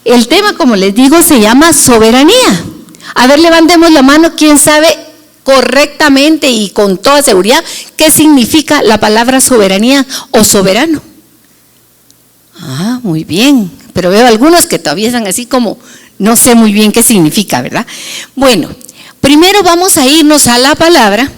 El tema, como les digo, se llama soberanía. A ver, levantemos la mano, ¿quién sabe correctamente y con toda seguridad qué significa la palabra soberanía o soberano? Ah, muy bien, pero veo algunos que todavía están así como, no sé muy bien qué significa, ¿verdad? Bueno, primero vamos a irnos a la palabra,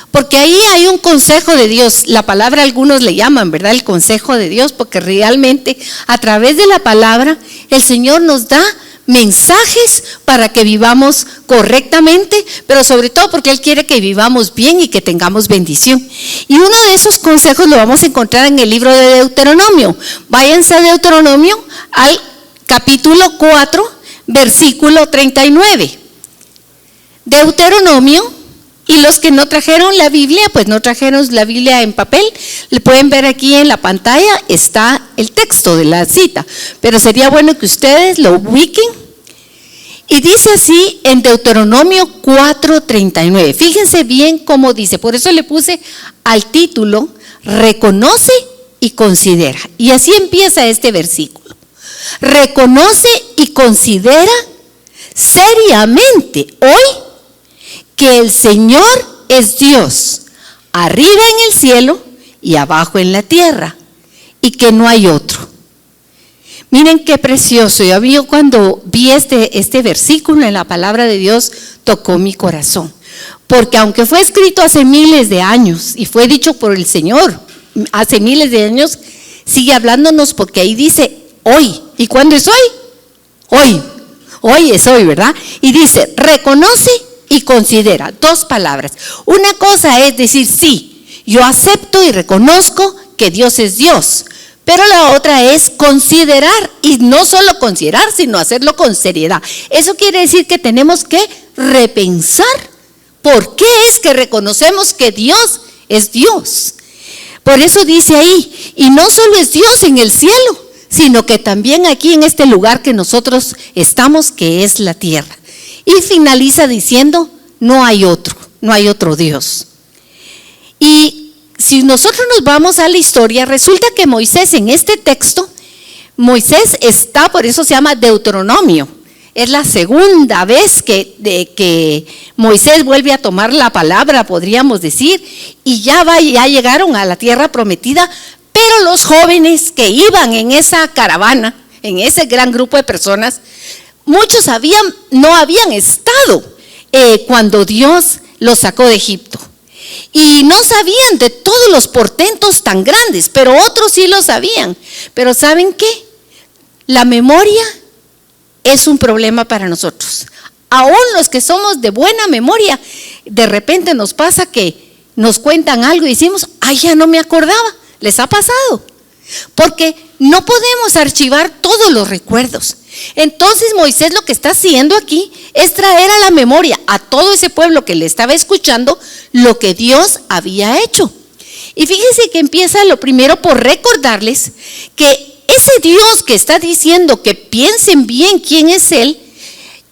porque ahí hay un consejo de Dios. La palabra algunos le llaman, ¿verdad?, el consejo de Dios, porque realmente a través de la palabra el Señor nos da mensajes para que vivamos correctamente, pero sobre todo porque Él quiere que vivamos bien y que tengamos bendición. Y uno de esos consejos lo vamos a encontrar en el libro de Deuteronomio. Váyanse a Deuteronomio al capítulo 4, versículo 39. Deuteronomio. Y los que no trajeron la Biblia, pues no trajeron la Biblia en papel, le pueden ver aquí en la pantalla, está el texto de la cita, pero sería bueno que ustedes lo ubiquen. Y dice así en Deuteronomio 4:39, fíjense bien cómo dice, por eso le puse al título, reconoce y considera. Y así empieza este versículo, reconoce y considera seriamente hoy que el Señor es Dios, arriba en el cielo y abajo en la tierra, y que no hay otro. Miren qué precioso. Yo cuando vi este versículo en la palabra de Dios, tocó mi corazón, porque aunque fue escrito hace miles de años y fue dicho por el Señor hace miles de años, sigue hablándonos, porque ahí dice hoy. ¿Y cuándo es hoy? Hoy es hoy, ¿verdad? Y dice, reconoce y considera, dos palabras. Una cosa es decir, sí, yo acepto y reconozco que Dios es Dios, pero la otra es considerar, y no solo considerar, sino hacerlo con seriedad. Eso quiere decir que tenemos que repensar por qué es que reconocemos que Dios es Dios. Por eso dice ahí, y no solo es Dios en el cielo, sino que también aquí en este lugar que nosotros estamos, que es la tierra. Y finaliza diciendo, no hay otro Dios. Y si nosotros nos vamos a la historia, resulta que Moisés en este texto, Moisés está, por eso se llama Deuteronomio. Es la segunda vez que Moisés vuelve a tomar la palabra, podríamos decir, y ya llegaron a la tierra prometida, pero los jóvenes que iban en esa caravana, en ese gran grupo de personas, muchos no habían estado cuando Dios los sacó de Egipto y no sabían de todos los portentos tan grandes, pero otros sí lo sabían. Pero ¿saben qué? La memoria es un problema para nosotros. Aún los que somos de buena memoria, de repente nos pasa que nos cuentan algo y decimos, ay, ya no me acordaba. ¿Les ha pasado? Porque no podemos archivar todos los recuerdos. Entonces Moisés lo que está haciendo aquí es traer a la memoria a todo ese pueblo que le estaba escuchando lo que Dios había hecho. Y fíjense que empieza lo primero por recordarles que ese Dios que está diciendo que piensen bien quién es Él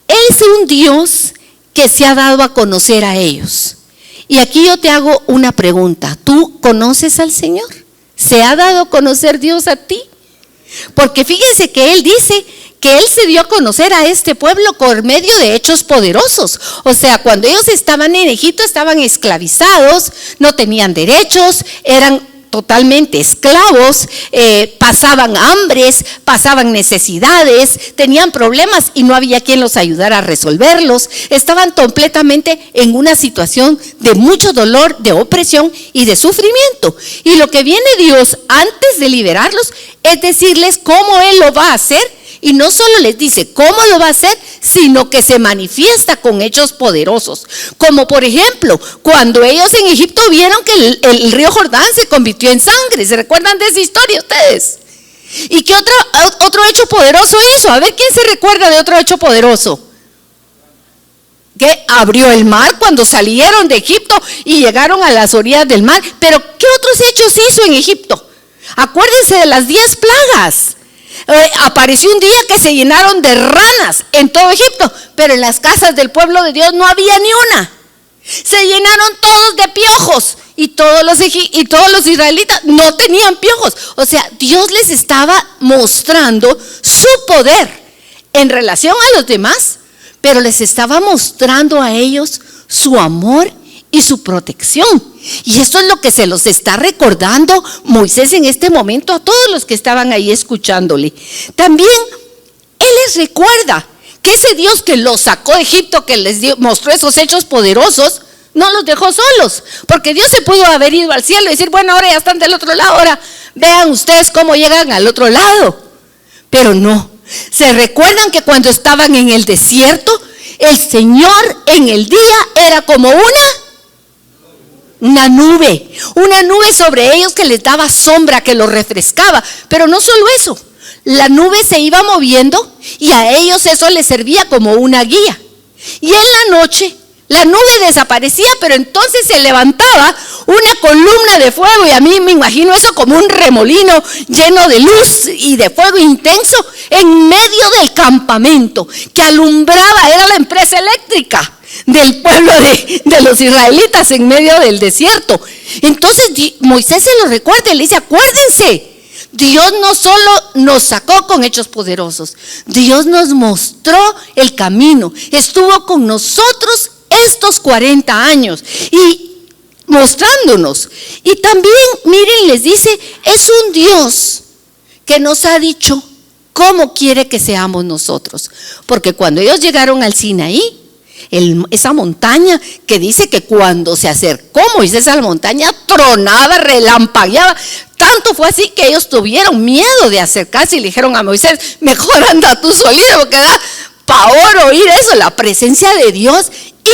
es un Dios que se ha dado a conocer a ellos. Y aquí yo te hago una pregunta, ¿tú conoces al Señor? ¿Se ha dado a conocer Dios a ti? Porque fíjense que Él dice que Él se dio a conocer a este pueblo por medio de hechos poderosos. O sea, cuando ellos estaban en Egipto, estaban esclavizados, no tenían derechos, eran totalmente esclavos, pasaban hambres, pasaban necesidades, tenían problemas y no había quien los ayudara a resolverlos. Estaban completamente en una situación de mucho dolor, de opresión y de sufrimiento. Y lo que viene Dios antes de liberarlos es decirles cómo Él lo va a hacer. Y no solo les dice cómo lo va a hacer, sino que se manifiesta con hechos poderosos. Como por ejemplo, cuando ellos en Egipto vieron que el río Jordán se convirtió en sangre. ¿Se recuerdan de esa historia ustedes? ¿Y qué otro hecho poderoso hizo? A ver, ¿quién se recuerda de otro hecho poderoso? Que abrió el mar cuando salieron de Egipto y llegaron a las orillas del mar. Pero ¿qué otros hechos hizo en Egipto? Acuérdense de las 10 plagas. Apareció un día que se llenaron de ranas en todo Egipto, pero en las casas del pueblo de Dios no había ni una. Se llenaron todos de piojos y todos los israelitas no tenían piojos. O sea, Dios les estaba mostrando su poder. en relación a los demás, pero les estaba mostrando a ellos su amor y su protección. Y esto es lo que se los está recordando Moisés en este momento a todos los que estaban ahí escuchándole. También él les recuerda que ese Dios que los sacó de Egipto, que les mostró esos hechos poderosos, no los dejó solos, porque Dios se pudo haber ido al cielo y decir, bueno, ahora ya están del otro lado, ahora vean ustedes cómo llegan al otro lado. Pero no, se recuerdan que cuando estaban en el desierto, el Señor en el día era como una nube sobre ellos que les daba sombra, que los refrescaba. Pero no solo eso, la nube se iba moviendo y a ellos eso les servía como una guía. Y en la noche la nube desaparecía, pero entonces se levantaba una columna de fuego, y a mí me imagino eso como un remolino lleno de luz y de fuego intenso en medio del campamento, que alumbraba, era la empresa eléctrica del pueblo de los israelitas en medio del desierto. Entonces Moisés se lo recuerda y le dice, acuérdense, Dios no solo nos sacó con hechos poderosos, Dios nos mostró el camino, estuvo con nosotros estos 40 años y mostrándonos. Y también, miren, les dice, es un Dios que nos ha dicho cómo quiere que seamos nosotros. Porque cuando ellos llegaron al Sinaí, esa montaña que dice que cuando se acercó Moisés a la montaña tronaba, relampagueaba. Tanto fue así que ellos tuvieron miedo de acercarse y le dijeron a Moisés, mejor anda tú solito, porque da pavor oír eso. La presencia de Dios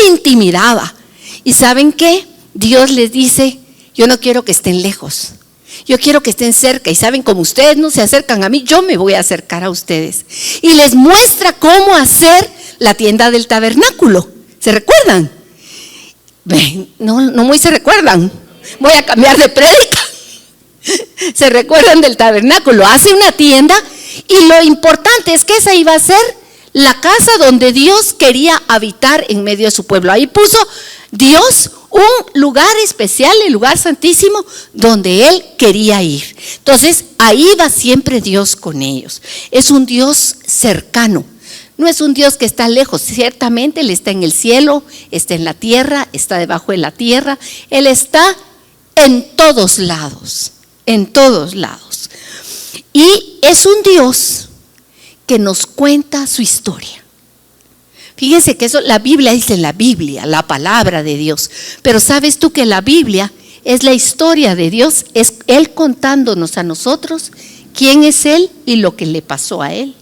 intimidaba. ¿Y saben qué? Dios les dice, yo no quiero que estén lejos, yo quiero que estén cerca. Y saben, como ustedes no se acercan a mí, yo me voy a acercar a ustedes. Y les muestra cómo hacer la tienda del tabernáculo. ¿Se recuerdan? No muy se recuerdan. Voy a cambiar de prédica. Se recuerdan del tabernáculo. Hace una tienda y lo importante es que esa iba a ser la casa donde Dios quería habitar en medio de su pueblo. Ahí puso Dios un lugar especial, el lugar santísimo, donde Él quería ir. Entonces, ahí va siempre Dios con ellos. Es un Dios cercano. No es un Dios que está lejos. Ciertamente Él está en el cielo, está en la tierra, está debajo de la tierra. Él está en todos lados, en todos lados. Y es un Dios que nos cuenta su historia. Fíjense que eso, la Biblia dice la Biblia, la palabra de Dios. Pero ¿sabes tú que la Biblia es la historia de Dios? Es Él contándonos a nosotros quién es Él y lo que le pasó a Él.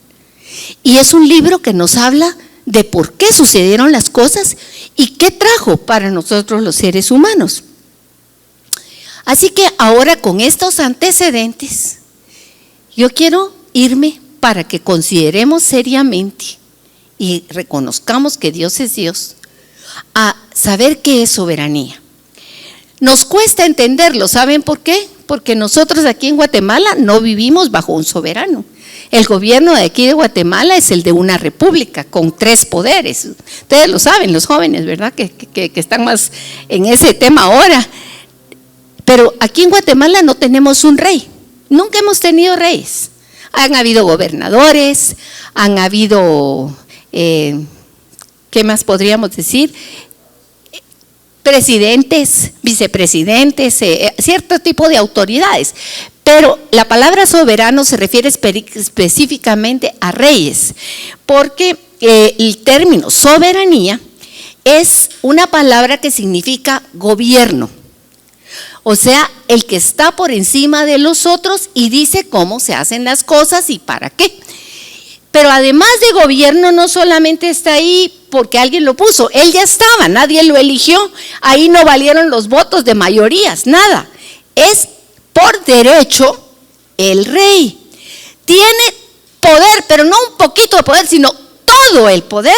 Y es un libro que nos habla de por qué sucedieron las cosas y qué trajo para nosotros los seres humanos. Así que ahora, con estos antecedentes, yo quiero irme para que consideremos seriamente y reconozcamos que Dios es Dios, a saber qué es soberanía. Nos cuesta entenderlo, ¿saben por qué? Porque nosotros aquí en Guatemala no vivimos bajo un soberano. El gobierno de aquí de Guatemala es el de una república con 3 poderes. Ustedes lo saben, los jóvenes, ¿verdad? Que están más en ese tema ahora. Pero aquí en Guatemala no tenemos un rey. Nunca hemos tenido reyes. Han habido gobernadores, han habido, ¿qué más podríamos decir? Presidentes, vicepresidentes, cierto tipo de autoridades. Pero la palabra soberano se refiere específicamente a reyes, porque el término soberanía es una palabra que significa gobierno. O sea, el que está por encima de los otros y dice cómo se hacen las cosas y para qué. Pero además de gobierno, no solamente está ahí porque alguien lo puso, él ya estaba, nadie lo eligió, ahí no valieron los votos de mayorías, nada. Es por derecho el rey. Tiene poder, pero no un poquito de poder, sino todo el poder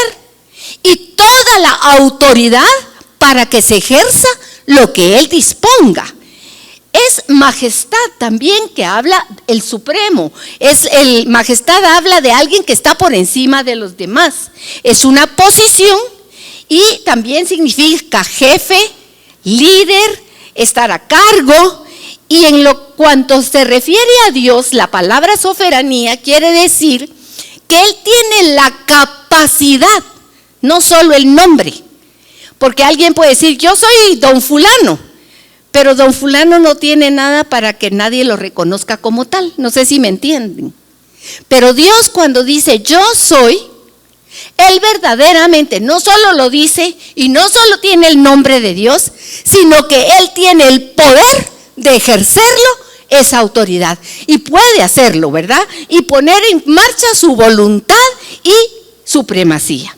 y toda la autoridad para que se ejerza lo que él disponga. Es majestad también, que habla el supremo. Majestad habla de alguien que está por encima de los demás. Es una posición y también significa jefe, líder, estar a cargo. Y en cuanto se refiere a Dios, la palabra soberanía quiere decir que Él tiene la capacidad, no solo el nombre, porque alguien puede decir, yo soy don fulano, pero don fulano no tiene nada para que nadie lo reconozca como tal. No sé si me entienden. Pero Dios, cuando dice yo soy, Él verdaderamente no solo lo dice y no solo tiene el nombre de Dios, sino que Él tiene el poder de ejercerlo, esa autoridad, y puede hacerlo, ¿verdad? Y poner en marcha su voluntad y supremacía.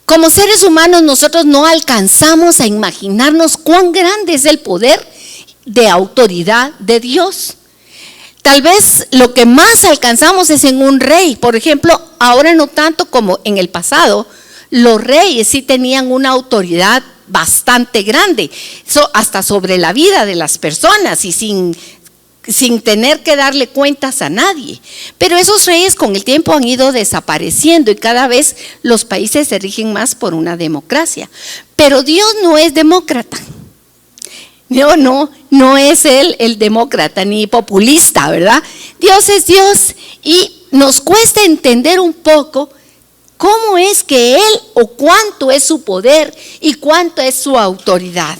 Como seres humanos nosotros no alcanzamos a imaginarnos cuán grande es el poder de autoridad de Dios. Tal vez lo que más alcanzamos es en un rey. Por ejemplo, ahora no tanto como en el pasado, los reyes sí tenían una autoridad bastante grande, hasta sobre la vida de las personas y sin tener que darle cuentas a nadie. Pero esos reyes con el tiempo han ido desapareciendo y cada vez los países se rigen más por una democracia. Pero Dios no es demócrata. No es Él el demócrata ni populista, ¿verdad? Dios es Dios y nos cuesta entender un poco cómo es que Él o cuánto es su poder y cuánto es su autoridad.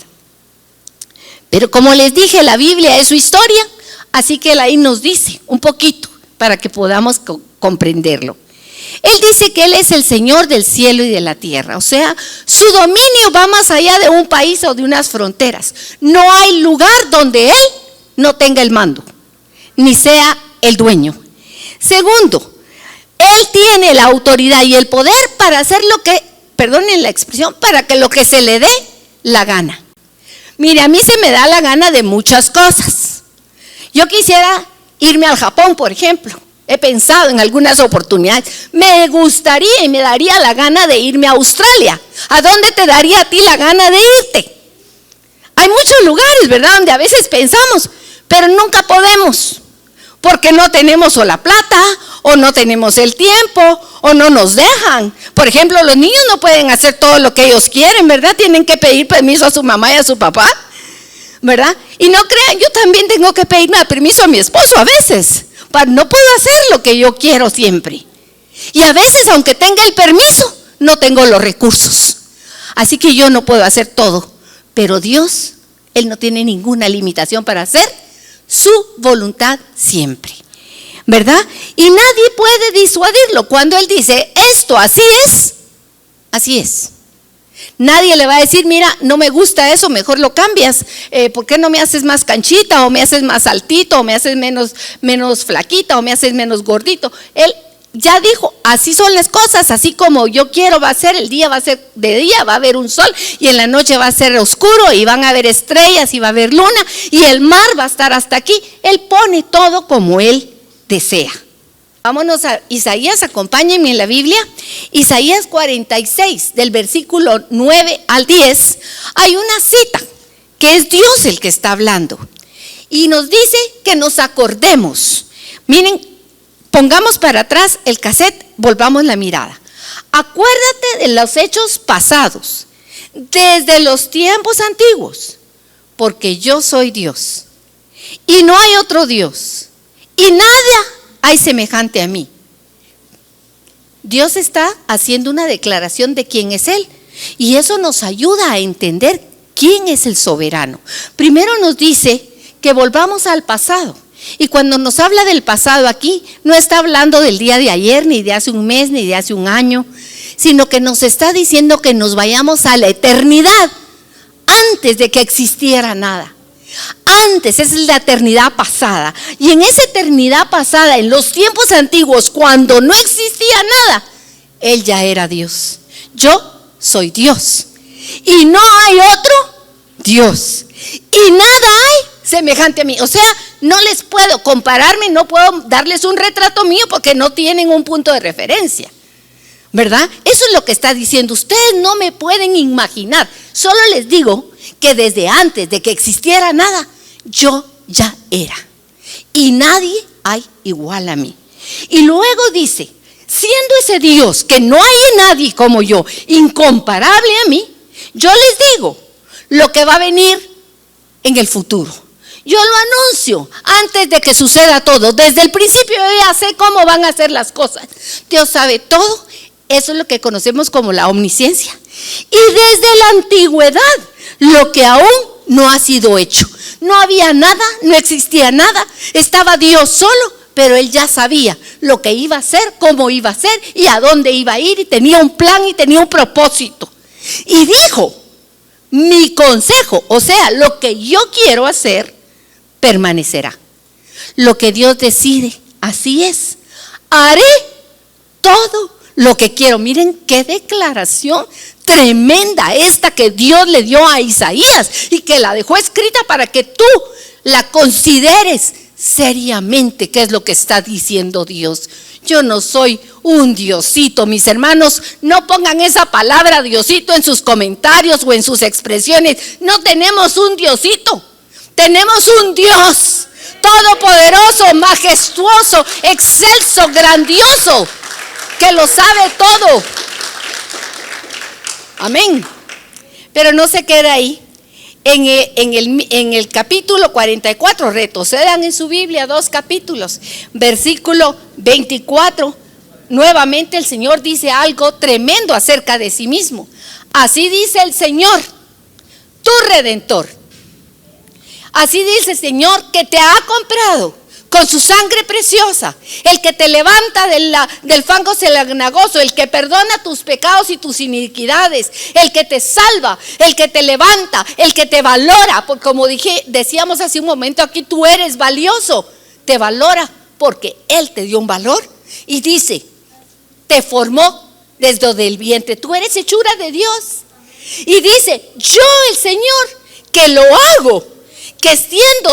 Pero como les dije, la Biblia es su historia. Así que Él ahí nos dice un poquito para que podamos comprenderlo. Él dice que Él es el Señor del cielo y de la tierra. O sea, su dominio va más allá de un país o de unas fronteras. No hay lugar donde Él no tenga el mando, ni sea el dueño. Segundo, Él tiene la autoridad y el poder para hacer lo que, perdonen la expresión, para que lo que se le dé la gana. Mire, a mí se me da la gana de muchas cosas. Yo quisiera irme al Japón, por ejemplo. He pensado en algunas oportunidades. Me gustaría y me daría la gana de irme a Australia. ¿A dónde te daría a ti la gana de irte? Hay muchos lugares, ¿verdad?, donde a veces pensamos, pero nunca podemos. Porque no tenemos o la plata, o no tenemos el tiempo, o no nos dejan. Por ejemplo, los niños no pueden hacer todo lo que ellos quieren, ¿verdad? Tienen que pedir permiso a su mamá y a su papá, ¿verdad? Y no crean, yo también tengo que pedirme permiso a mi esposo a veces. No puedo hacer lo que yo quiero siempre. Y a veces, aunque tenga el permiso, no tengo los recursos. Así que yo no puedo hacer todo. Pero Dios, Él no tiene ninguna limitación para hacer su voluntad siempre, ¿verdad? Y nadie puede disuadirlo. Cuando Él dice, esto así es, así es. Nadie le va a decir, mira, no me gusta eso, mejor lo cambias. ¿Por qué no me haces más canchita, o me haces más altito, o me haces menos flaquita, o me haces menos gordito? Él ya dijo, así son las cosas, así como yo quiero va a ser. El día va a ser de día, va a haber un sol, y en la noche va a ser oscuro, y van a haber estrellas, y va a haber luna, y el mar va a estar hasta aquí. Él pone todo como Él desea. Vámonos a Isaías, acompáñenme en la Biblia. Isaías 46, del versículo 9 al 10, hay una cita que es Dios el que está hablando. Y nos dice que nos acordemos. Miren, pongamos para atrás el cassette, volvamos la mirada. Acuérdate de los hechos pasados, desde los tiempos antiguos, porque yo soy Dios, y no hay otro Dios, y nada hay semejante a mí. Dios está haciendo una declaración de quién es Él, y eso nos ayuda a entender quién es el soberano. Primero nos dice que volvamos al pasado, y cuando nos habla del pasado aquí, no está hablando del día de ayer, ni de hace un mes, ni de hace un año, sino que nos está diciendo que nos vayamos a la eternidad, antes de que existiera nada. Antes, esa es la eternidad pasada. Y en esa eternidad pasada, en los tiempos antiguos, cuando no existía nada, Él ya era Dios. Yo soy Dios, y no hay otro Dios, y nada hay semejante a mí. O sea, no les puedo compararme, no puedo darles un retrato mío porque no tienen un punto de referencia, ¿verdad? Eso es lo que está diciendo. Ustedes no me pueden imaginar. Solo les digo que desde antes de que existiera nada, yo ya era, y nadie hay igual a mí. Y luego dice, siendo ese Dios que no hay nadie como yo, incomparable a mí, yo les digo lo que va a venir en el futuro. Yo lo anuncio antes de que suceda todo. Desde el principio yo ya sé cómo van a ser las cosas. Dios sabe todo. Eso es lo que conocemos como la omnisciencia. Y desde la antigüedad, lo que aún no ha sido hecho. No había nada, no existía nada. Estaba Dios solo, pero Él ya sabía lo que iba a hacer, cómo iba a ser y a dónde iba a ir. Y tenía un plan y tenía un propósito. Y dijo, mi consejo, o sea, lo que yo quiero hacer, permanecerá. Lo que Dios decide, así es. Haré todo lo que quiero. Miren qué declaración tremenda esta que Dios le dio a Isaías y que la dejó escrita para que tú la consideres seriamente qué es lo que está diciendo Dios. Yo no soy un Diosito, mis hermanos, no pongan esa palabra Diosito en sus comentarios o en sus expresiones. No tenemos un Diosito, tenemos un Dios todopoderoso, majestuoso, excelso, grandioso, que lo sabe todo. Amén. Pero no se queda ahí. En el capítulo 44, retrocedan en su Biblia 2 capítulos, versículo 24, nuevamente el Señor dice algo tremendo acerca de sí mismo. Así dice el Señor, tu Redentor. Así dice el Señor que te ha comprado con su sangre preciosa, el que te levanta del fango cenagoso, el que perdona tus pecados y tus iniquidades, el que te salva, el que te levanta, el que te valora, porque como decíamos hace un momento aquí, tú eres valioso, te valora porque Él te dio un valor y dice, te formó desde el vientre, tú eres hechura de Dios. Y dice, yo el Señor que lo hago, que extiendo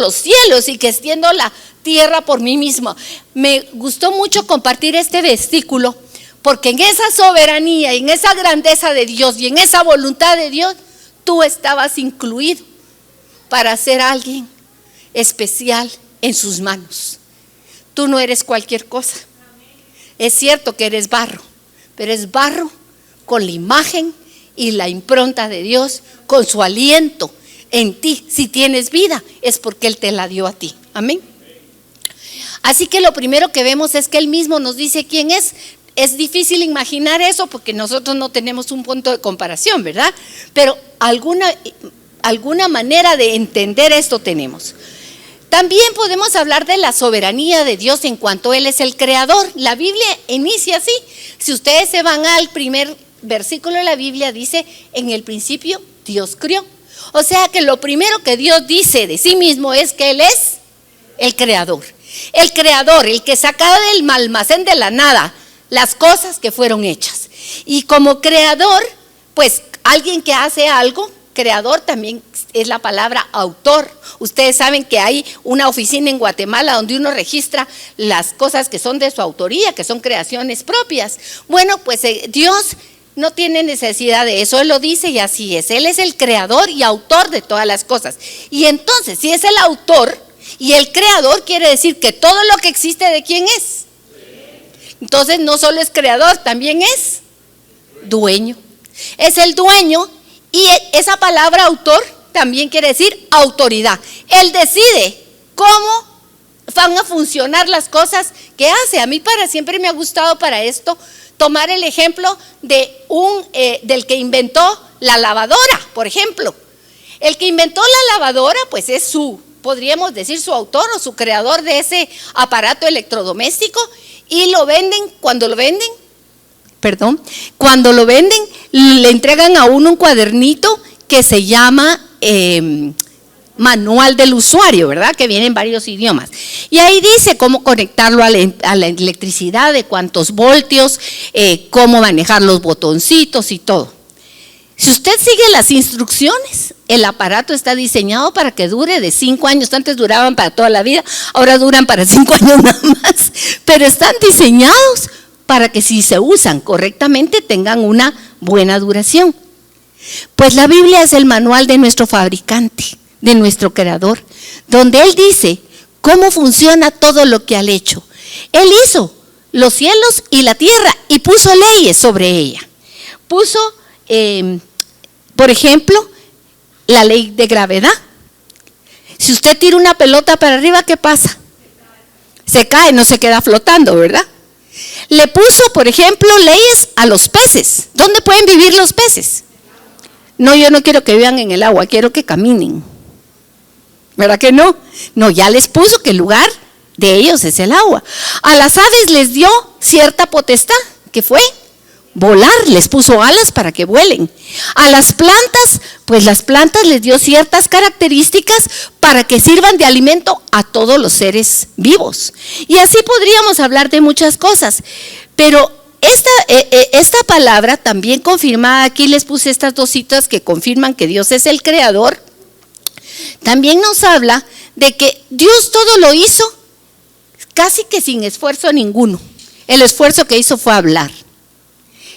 los cielos y que extiendo la tierra por mí mismo. Me gustó mucho compartir este versículo porque en esa soberanía, en esa grandeza de Dios y en esa voluntad de Dios, tú estabas incluido para ser alguien especial en sus manos. Tú no eres cualquier cosa. Es cierto que eres barro, pero es barro con la imagen y la impronta de Dios, con su aliento en ti. Si tienes vida es porque Él te la dio a ti. Amén. Así que lo primero que vemos es que Él mismo nos dice quién es. Es difícil imaginar eso porque nosotros no tenemos un punto de comparación, ¿verdad? Pero alguna manera de entender esto tenemos. También podemos hablar de la soberanía de Dios en cuanto Él es el creador. La Biblia inicia así. Si ustedes se van al primer versículo de la Biblia, dice, en el principio Dios crió. O sea que lo primero que Dios dice de sí mismo es que Él es el creador. El creador, el que saca del almacén de la nada las cosas que fueron hechas. Y como creador, pues alguien que hace algo, creador también es la palabra autor. Ustedes saben que hay una oficina en Guatemala donde uno registra las cosas que son de su autoría, que son creaciones propias. Bueno, pues Dios no tiene necesidad de eso, Él lo dice y así es. Él es el creador y autor de todas las cosas. Y entonces, si es el autor y el creador, quiere decir que todo lo que existe, ¿de quién es? Entonces no solo es creador, también es dueño. Es el dueño y esa palabra autor también quiere decir autoridad. Él decide cómo van a funcionar las cosas que hace. A mí siempre me ha gustado para esto tomar el ejemplo del que inventó la lavadora, por ejemplo. El que inventó la lavadora, pues es podríamos decir su autor o su creador de ese aparato electrodoméstico, y cuando lo venden, le entregan a uno un cuadernito que se llama manual del usuario, ¿verdad? Que viene en varios idiomas. Y ahí dice cómo conectarlo a la electricidad, de cuántos voltios, cómo manejar los botoncitos y todo. Si usted sigue las instrucciones, el aparato está diseñado para que dure de 5 años. Antes duraban para toda la vida, ahora duran para 5 años nada más. Pero están diseñados para que si se usan correctamente tengan una buena duración. Pues la Biblia es el manual de nuestro fabricante, de nuestro creador, donde Él dice cómo funciona todo lo que ha hecho. Él hizo los cielos y la tierra y puso leyes sobre ella. Puso, por ejemplo, la ley de gravedad. si usted tira una pelota para arriba, ¿qué pasa? Se cae, no se queda flotando, ¿verdad? Le puso, por ejemplo, leyes a los peces. ¿Dónde pueden vivir los peces? No, yo no quiero que vivan en el agua, quiero que caminen. ¿Verdad que no? No, ya les puso que el lugar de ellos es el agua. A las aves les dio cierta potestad, que fue volar, les puso alas para que vuelen. A las plantas, pues las plantas les dio ciertas características para que sirvan de alimento a todos los seres vivos. Y así podríamos hablar de muchas cosas, pero esta palabra también confirmada, aquí les puse estas dos citas que confirman que Dios es el creador, también nos habla de que Dios todo lo hizo casi que sin esfuerzo ninguno. El esfuerzo que hizo fue hablar.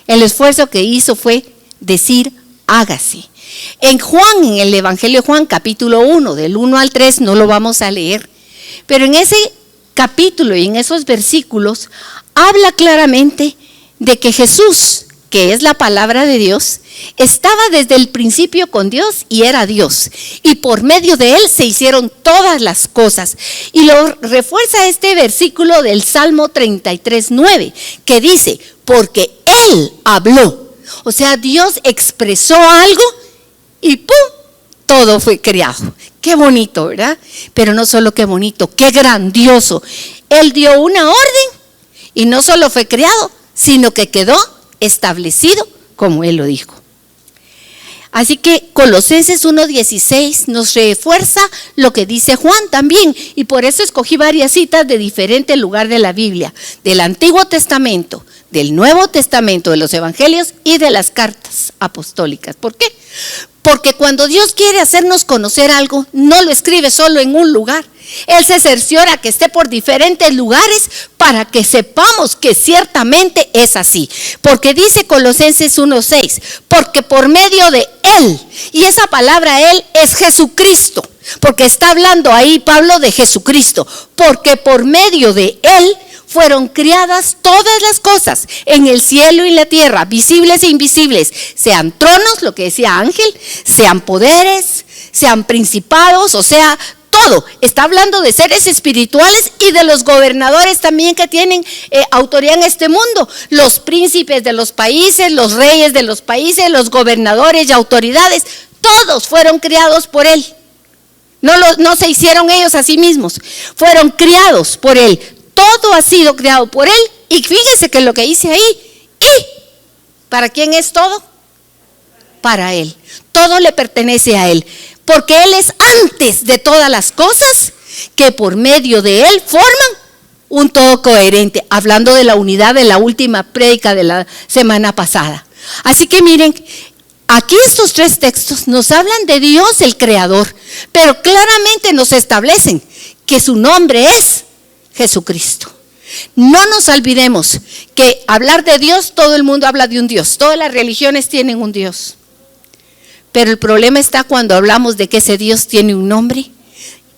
El esfuerzo que hizo fue decir, hágase. En Juan, en el Evangelio de Juan, capítulo 1, del 1 al 3, no lo vamos a leer, pero en ese capítulo y en esos versículos habla claramente de que Jesús, que es la palabra de Dios, estaba desde el principio con Dios y era Dios. Y por medio de él se hicieron todas las cosas. Y lo refuerza este versículo del Salmo 33:9, que dice, porque él habló. O sea, Dios expresó algo y ¡pum! Todo fue creado. Qué bonito, ¿verdad? Pero no solo qué bonito, qué grandioso. Él dio una orden y no solo fue creado, sino que quedó establecido como él lo dijo. Así que Colosenses 1:16 nos refuerza lo que dice Juan también, y por eso escogí varias citas de diferente lugar de la Biblia, del Antiguo Testamento, del Nuevo Testamento, de los Evangelios y de las cartas apostólicas. ¿Por qué? Porque cuando Dios quiere hacernos conocer algo, no lo escribe solo en un lugar. Él se cerciora que esté por diferentes lugares para que sepamos que ciertamente es así. Porque dice Colosenses 1:6, porque por medio de Él, y esa palabra Él es Jesucristo, porque está hablando ahí Pablo de Jesucristo, porque por medio de Él fueron criadas todas las cosas en el cielo y la tierra, visibles e invisibles, sean tronos, lo que decía Ángel, sean poderes, sean principados, o sea, todo. Está hablando de seres espirituales y de los gobernadores también que tienen autoridad en este mundo, los príncipes de los países, los reyes de los países, los gobernadores y autoridades, todos fueron criados por Él. No se hicieron ellos a sí mismos, fueron criados por Él. Todo ha sido creado por Él. Y fíjese que lo que dice ahí, ¿y para quién es todo? Para Él. Todo le pertenece a Él. Porque Él es antes de todas las cosas, que por medio de Él forman un todo coherente. Hablando de la unidad de la última prédica de la semana pasada. Así que miren, aquí estos tres textos nos hablan de Dios el Creador, pero claramente nos establecen que su nombre es Jesucristo. No nos olvidemos que hablar de Dios, todo el mundo habla de un Dios, todas las religiones tienen un Dios, pero el problema está cuando hablamos de que ese Dios tiene un nombre,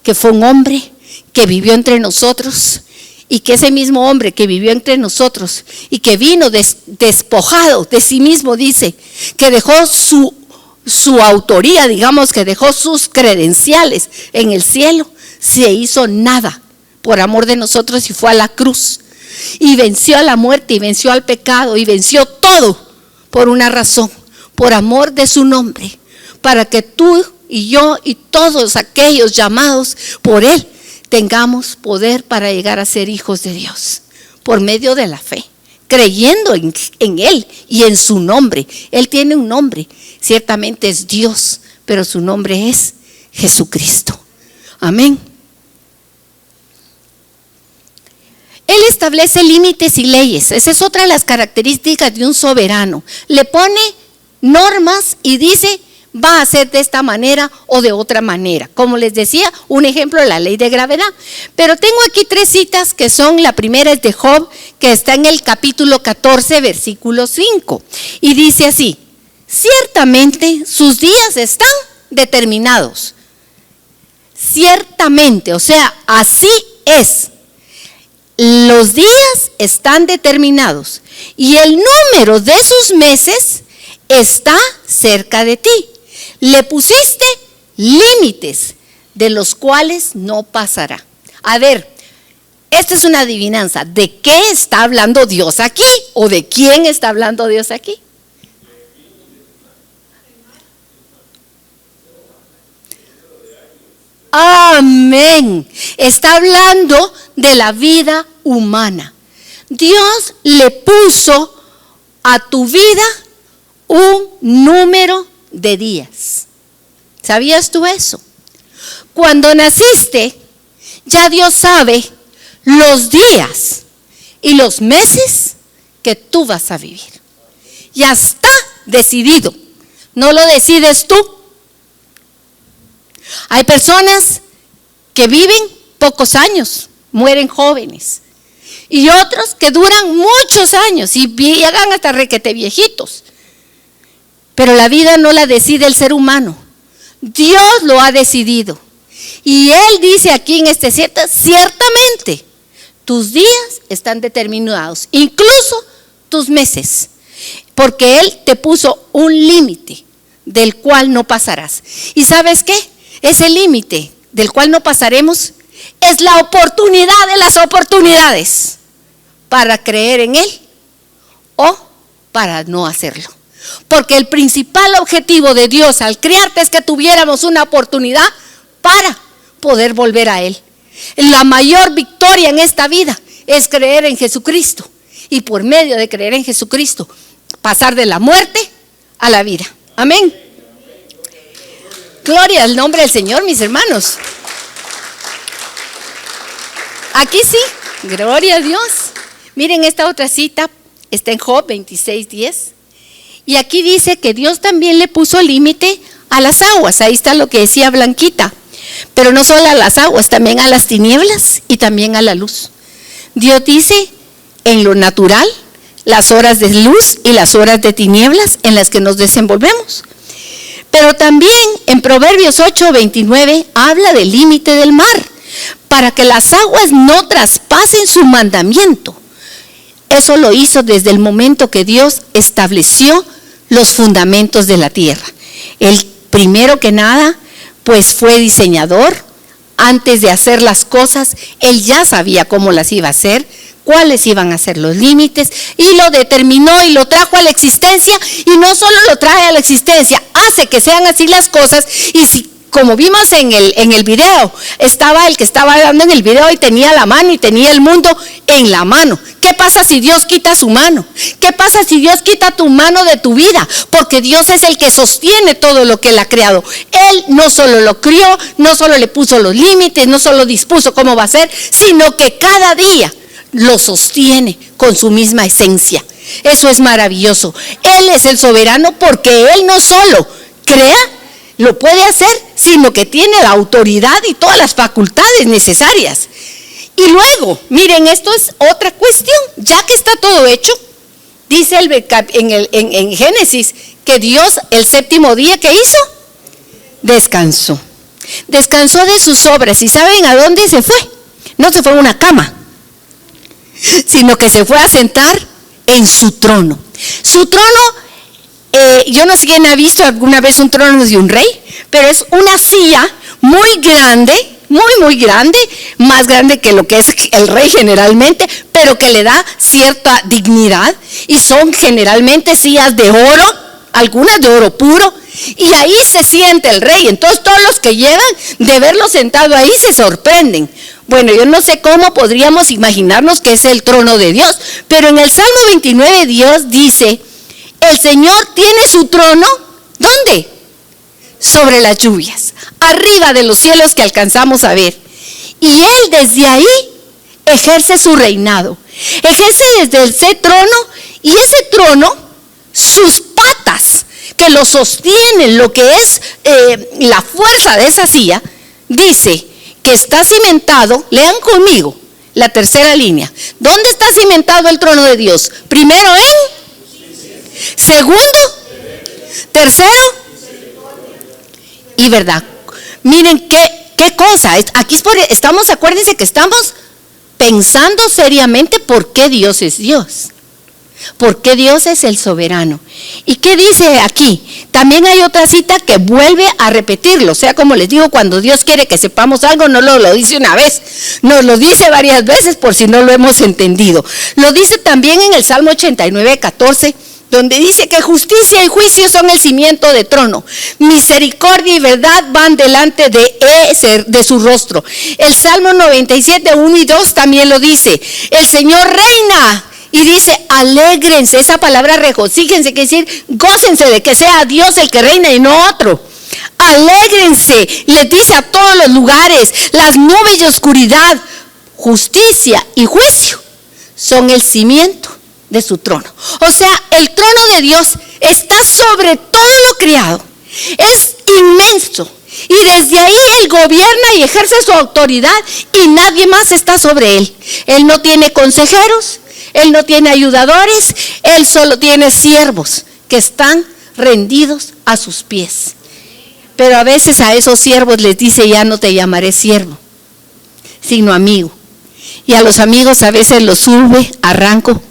que fue un hombre que vivió entre nosotros, y que ese mismo hombre que vivió entre nosotros y que vino despojado de sí mismo, dice que dejó su autoría, digamos que dejó sus credenciales en el cielo, se hizo nada por amor de nosotros y fue a la cruz y venció a la muerte y venció al pecado y venció todo por una razón, por amor de su nombre, para que tú y yo y todos aquellos llamados por Él tengamos poder para llegar a ser hijos de Dios por medio de la fe, creyendo en Él y en su nombre. Él tiene un nombre, ciertamente es Dios, pero su nombre es Jesucristo. Amén. Él establece límites y leyes. Esa es otra de las características de un soberano. Le pone normas y dice, va a ser de esta manera o de otra manera. Como les decía, un ejemplo de la ley de gravedad. Pero tengo aquí tres citas que son, la primera es de Job, que está en el capítulo 14, versículo 5. Y dice así, ciertamente sus días están determinados. Ciertamente, o sea, así es. Los días están determinados y el número de sus meses está cerca de ti. Le pusiste límites de los cuales no pasará. A ver, esta es una adivinanza. ¿De qué está hablando Dios aquí? ¿O de quién está hablando Dios aquí? Amén. Está hablando de la vida humana. Dios le puso a tu vida un número de días. ¿Sabías tú eso? Cuando naciste, ya Dios sabe los días y los meses que tú vas a vivir. Ya está decidido. No lo decides tú. Hay personas que viven pocos años, mueren jóvenes. Y otros que duran muchos años y llegan hasta requete viejitos. Pero la vida no la decide el ser humano. Dios lo ha decidido. Y Él dice aquí en este ciertamente, tus días están determinados, incluso tus meses. Porque Él te puso un límite del cual no pasarás. ¿Y sabes qué? Ese límite del cual no pasaremos es la oportunidad de las oportunidades para creer en Él o para no hacerlo. Porque el principal objetivo de Dios al crearte es que tuviéramos una oportunidad para poder volver a Él. La mayor victoria en esta vida es creer en Jesucristo y por medio de creer en Jesucristo pasar de la muerte a la vida. Amén. Gloria al nombre del Señor, mis hermanos. Aquí sí, gloria a Dios. Miren esta otra cita, está en Job 26:10. Y aquí dice que Dios también le puso límite a las aguas. Ahí está lo que decía Blanquita. Pero no solo a las aguas, también a las tinieblas y también a la luz. Dios dice en lo natural las horas de luz y las horas de tinieblas en las que nos desenvolvemos. Pero también en Proverbios 8:29 habla del límite del mar, para que las aguas no traspasen su mandamiento. Eso lo hizo desde el momento que Dios estableció los fundamentos de la tierra. Él, primero que nada, pues fue diseñador. Antes de hacer las cosas, Él ya sabía cómo las iba a hacer, cuáles iban a ser los límites, y lo determinó y lo trajo a la existencia. Y no solo lo trae a la existencia, hace que sean así las cosas. Y si, como vimos en el video, estaba el que estaba dando en el video y tenía la mano y tenía el mundo en la mano. ¿Qué pasa si Dios quita su mano? ¿Qué pasa si Dios quita tu mano de tu vida? Porque Dios es el que sostiene todo lo que Él ha creado. Él no solo lo crió, no solo le puso los límites, no solo dispuso cómo va a ser, sino que cada día lo sostiene con su misma esencia. Eso es maravilloso. Él es el soberano porque Él no solo crea, lo puede hacer, sino que tiene la autoridad y todas las facultades necesarias. Y luego, miren, esto es otra cuestión. Ya que está todo hecho, dice en Génesis que Dios el séptimo día, ¿qué hizo? Descansó. Descansó de sus obras. ¿Y saben a dónde se fue? No se fue a una cama, sino que se fue a sentar en su trono. Su trono, yo no sé quién ha visto alguna vez un trono de un rey, pero es una silla muy grande, muy grande, más grande que lo que es el rey generalmente, pero que le da cierta dignidad, y son generalmente sillas de oro, algunas de oro puro, y ahí se siente el rey. Entonces todos los que llegan de verlo sentado ahí se sorprenden. Bueno, yo no sé cómo podríamos imaginarnos que es el trono de Dios, pero en el Salmo 29 Dios dice: el Señor tiene su trono, ¿dónde? Sobre las lluvias, arriba de los cielos que alcanzamos a ver. Y Él desde ahí ejerce su reinado, ejerce desde ese trono, y ese trono, sus patas que lo sostienen, lo que es la fuerza de esa silla, dice que está cimentado. Lean conmigo la tercera línea. ¿Dónde está cimentado el trono de Dios? Primero segundo, tercero y verdad. Miren qué cosa. Aquí estamos, acuérdense que estamos pensando seriamente por qué Dios es Dios. porque Dios es el soberano. ¿Y qué dice aquí? También hay otra cita que vuelve a repetirlo. O sea, como les digo, cuando Dios quiere que sepamos algo, no lo dice una vez, nos lo dice varias veces por si no lo hemos entendido. Lo dice también en el Salmo 89, 14, donde dice que justicia y juicio son el cimiento de trono. Misericordia y verdad van delante de su rostro. El Salmo 97, 1 y 2 también lo dice. El Señor reina. Y dice, alégrense, esa palabra regocíjense, quiere decir, gócense de que sea Dios el que reina y no otro. Alégrense, les dice a todos los lugares, las nubes de oscuridad, justicia y juicio son el cimiento de su trono. O sea, el trono de Dios está sobre todo lo creado, es inmenso. Y desde ahí Él gobierna y ejerce su autoridad y nadie más está sobre Él. Él no tiene consejeros. Él no tiene ayudadores, Él solo tiene siervos que están rendidos a sus pies. Pero a veces a esos siervos les dice, ya no te llamaré siervo, sino amigo. Y a los amigos a veces los sube a rango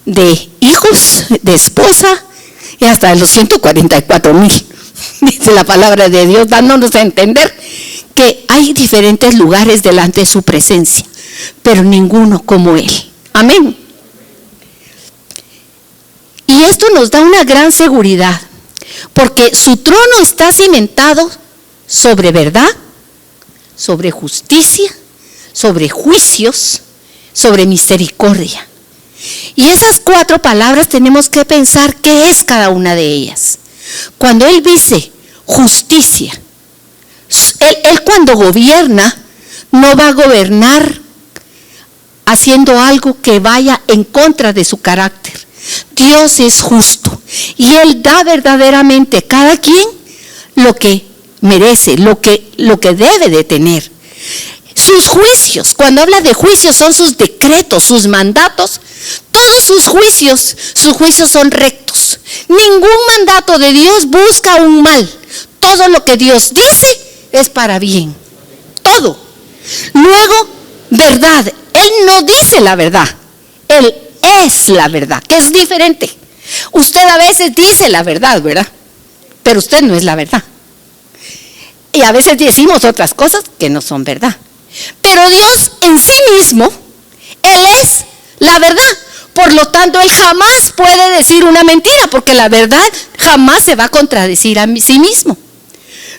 de hijos, de esposa, y hasta de los 144,000. Dice la palabra de Dios, dándonos a entender que hay diferentes lugares delante de su presencia, pero ninguno como Él. Amén. Y esto nos da una gran seguridad, porque su trono está cimentado sobre verdad, sobre justicia, sobre juicios, sobre misericordia. Y esas 4 palabras tenemos que pensar qué es cada una de ellas. Cuando Él dice justicia, Él cuando gobierna, no va a gobernar haciendo algo que vaya en contra de su carácter. Dios es justo y Él da verdaderamente a cada quien lo que merece, lo que debe de tener. Sus juicios, cuando habla de juicios, son sus decretos, sus mandatos. Todos sus juicios son rectos. Ningún mandato de Dios busca un mal. Todo lo que Dios dice es para bien. Todo. Luego, verdad. Él no dice la verdad. Él es la verdad, que es diferente. Usted a veces dice la verdad, ¿verdad? Pero usted no es la verdad. Y a veces decimos otras cosas que no son verdad. Pero Dios en sí mismo, Él es la verdad. Por lo tanto, Él jamás puede decir una mentira, porque la verdad jamás se va a contradecir a sí mismo.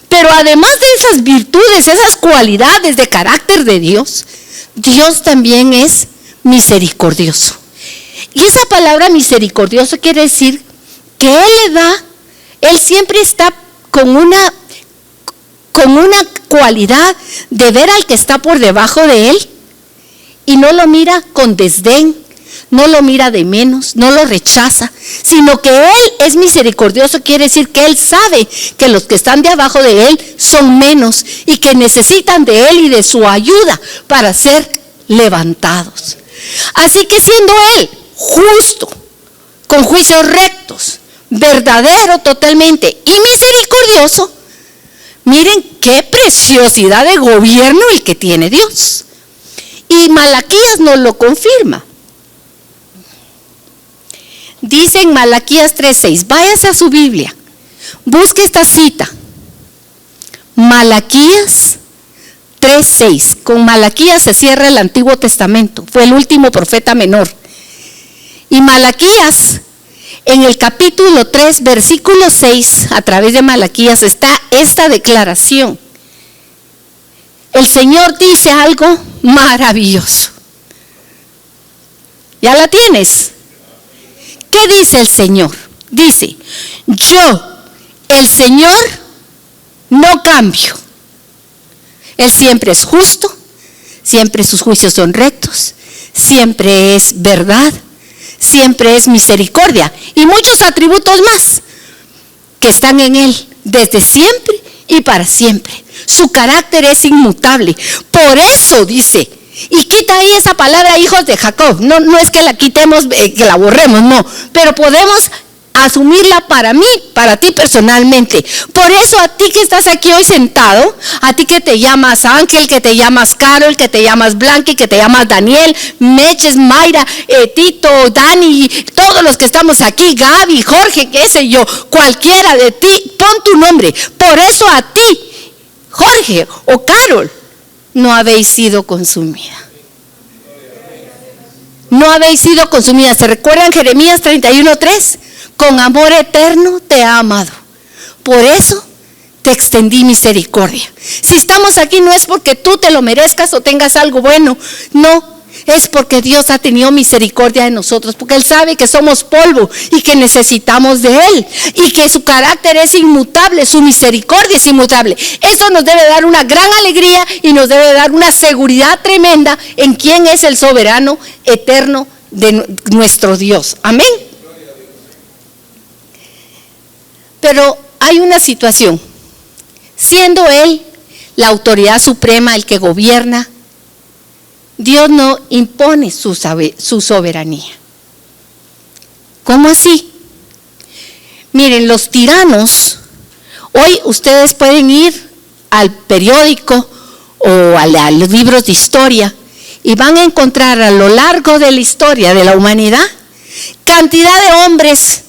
Pero además de esas virtudes, esas cualidades de carácter de Dios, Dios también es misericordioso. Y esa palabra misericordioso quiere decir que Él siempre está con una cualidad de ver al que está por debajo de Él y no lo mira con desdén, no lo mira de menos, no lo rechaza, sino que Él es misericordioso, quiere decir que Él sabe que los que están de abajo de Él son menos y que necesitan de Él y de su ayuda para ser levantados. Así que siendo Él justo, con juicios rectos, verdadero totalmente y misericordioso, miren qué preciosidad de gobierno el que tiene Dios. Y Malaquías nos lo confirma. Dice en Malaquías 3:6, váyase a su Biblia, busque esta cita. Malaquías 3:6. Con Malaquías se cierra el Antiguo Testamento, fue el último profeta menor. Y Malaquías, en el capítulo 3, versículo 6, a través de Malaquías está esta declaración. El Señor dice algo maravilloso. ¿Ya la tienes? ¿Qué dice el Señor? Dice, yo, el Señor, no cambio. Él siempre es justo, siempre sus juicios son rectos, siempre es verdad, siempre es misericordia y muchos atributos más que están en Él desde siempre y para siempre. Su carácter es inmutable. Por eso dice, y quita ahí esa palabra hijos de Jacob. No es que la quitemos, que la borremos, no. Pero podemos asumirla para mí, para ti personalmente. Por eso a ti que estás aquí hoy sentado, a ti que te llamas Ángel, que te llamas Carol, que te llamas Blanqui, que te llamas Daniel, Meches, Mayra, Tito, Dani, todos los que estamos aquí, Gaby, Jorge, qué sé yo, cualquiera de ti, pon tu nombre. Por eso a ti, Jorge o Carol, no habéis sido consumida. No habéis sido consumida. ¿Se recuerdan Jeremías 31:3? Con amor eterno te ha amado. Por eso te extendí misericordia. Si estamos aquí no es porque tú te lo merezcas o tengas algo bueno. No, es porque Dios ha tenido misericordia de nosotros, porque Él sabe que somos polvo y que necesitamos de Él, y que su carácter es inmutable, su misericordia es inmutable. Eso nos debe dar una gran alegría y nos debe dar una seguridad tremenda en quién es el soberano eterno de nuestro Dios. Amén. Pero hay una situación. Siendo Él la autoridad suprema, el que gobierna, Dios no impone su soberanía. ¿Cómo así? Miren, los tiranos, hoy ustedes pueden ir al periódico o a los libros de historia y van a encontrar a lo largo de la historia de la humanidad cantidad de hombres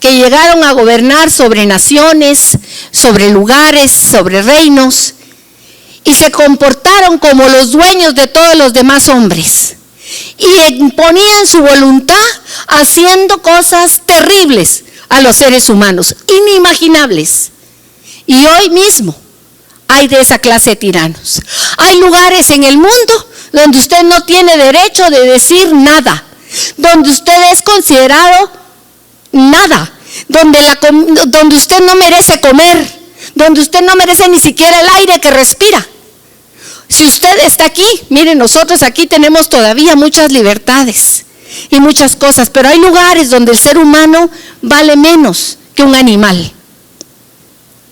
que llegaron a gobernar sobre naciones, sobre lugares, sobre reinos, y se comportaron como los dueños de todos los demás hombres y imponían su voluntad haciendo cosas terribles a los seres humanos, inimaginables. Y hoy mismo hay de esa clase de tiranos. Hay lugares en el mundo donde usted no tiene derecho de decir nada, donde usted es considerado nada, donde usted no merece comer, donde usted no merece ni siquiera el aire que respira. Si usted está aquí, miren, nosotros aquí tenemos todavía muchas libertades y muchas cosas, pero hay lugares donde el ser humano vale menos que un animal.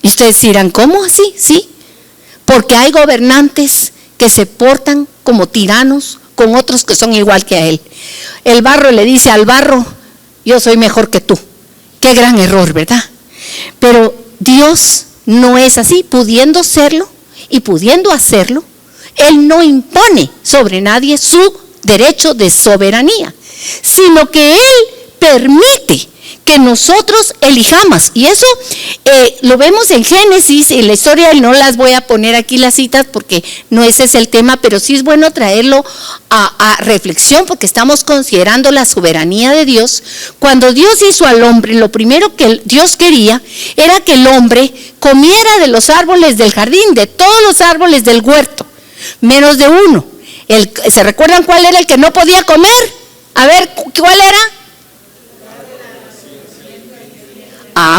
Y ustedes dirán, ¿cómo así? Sí, porque hay gobernantes que se portan como tiranos con otros que son igual que a él. El barro le dice al barro, yo soy mejor que tú. Qué gran error, ¿verdad? Pero Dios no es así, pudiendo serlo y pudiendo hacerlo. Él no impone sobre nadie su derecho de soberanía, sino que Él permite que nosotros elijamos. Y eso lo vemos en Génesis, en la historia, y no las voy a poner aquí las citas porque no ese es el tema, pero sí es bueno traerlo a reflexión porque estamos considerando la soberanía de Dios. Cuando Dios hizo al hombre, lo primero que Dios quería era que el hombre comiera de los árboles del jardín, de todos los árboles del huerto, menos de uno. ¿Se recuerdan cuál era el que no podía comer? A ver, ¿cuál era?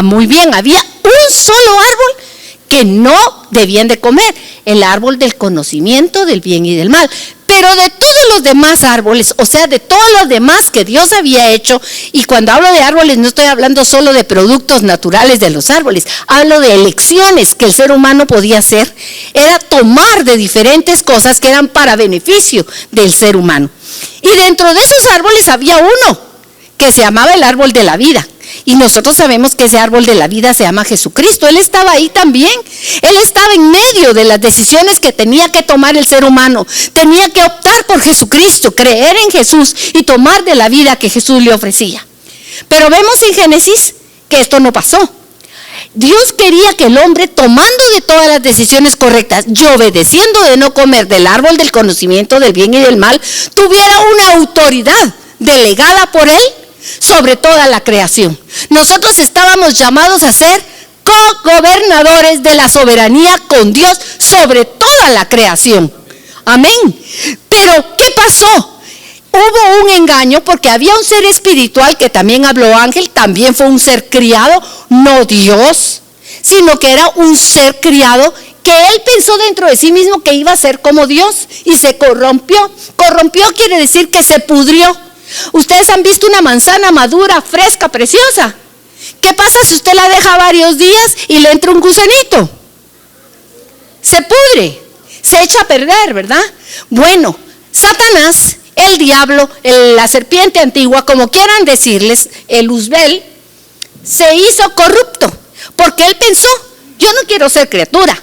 Muy bien, había un solo árbol que no debían de comer, el árbol del conocimiento del bien y del mal. Pero de todos los demás árboles, o sea, de todos los demás que Dios había hecho, y cuando hablo de árboles no estoy hablando solo de productos naturales de los árboles, hablo de elecciones que el ser humano podía hacer, era tomar de diferentes cosas que eran para beneficio del ser humano. Y dentro de esos árboles había uno que se llamaba el árbol de la vida. Y nosotros sabemos que ese árbol de la vida se llama Jesucristo. Él estaba ahí también. Él estaba en medio de las decisiones que tenía que tomar el ser humano. Tenía que optar por Jesucristo, creer en Jesús y tomar de la vida que Jesús le ofrecía. Pero vemos en Génesis que esto no pasó. Dios quería que el hombre, tomando de todas las decisiones correctas y obedeciendo de no comer del árbol del conocimiento del bien y del mal, tuviera una autoridad delegada por Él sobre toda la creación. Nosotros estábamos llamados a ser co-gobernadores de la soberanía con Dios sobre toda la creación. Amén. Pero ¿qué pasó? Hubo un engaño porque había un ser espiritual que también habló Ángel, también fue un ser criado, no Dios, sino que era un ser criado que él pensó dentro de sí mismo que iba a ser como Dios y se corrompió. Corrompió quiere decir que se pudrió. Ustedes han visto una manzana madura, fresca, preciosa. ¿Qué pasa si usted la deja varios días y le entra un gusanito? Se pudre, se echa a perder, ¿verdad? Bueno, Satanás, el diablo, la serpiente antigua, como quieran decirles, el Luzbel, se hizo corrupto, porque él pensó, yo no quiero ser criatura,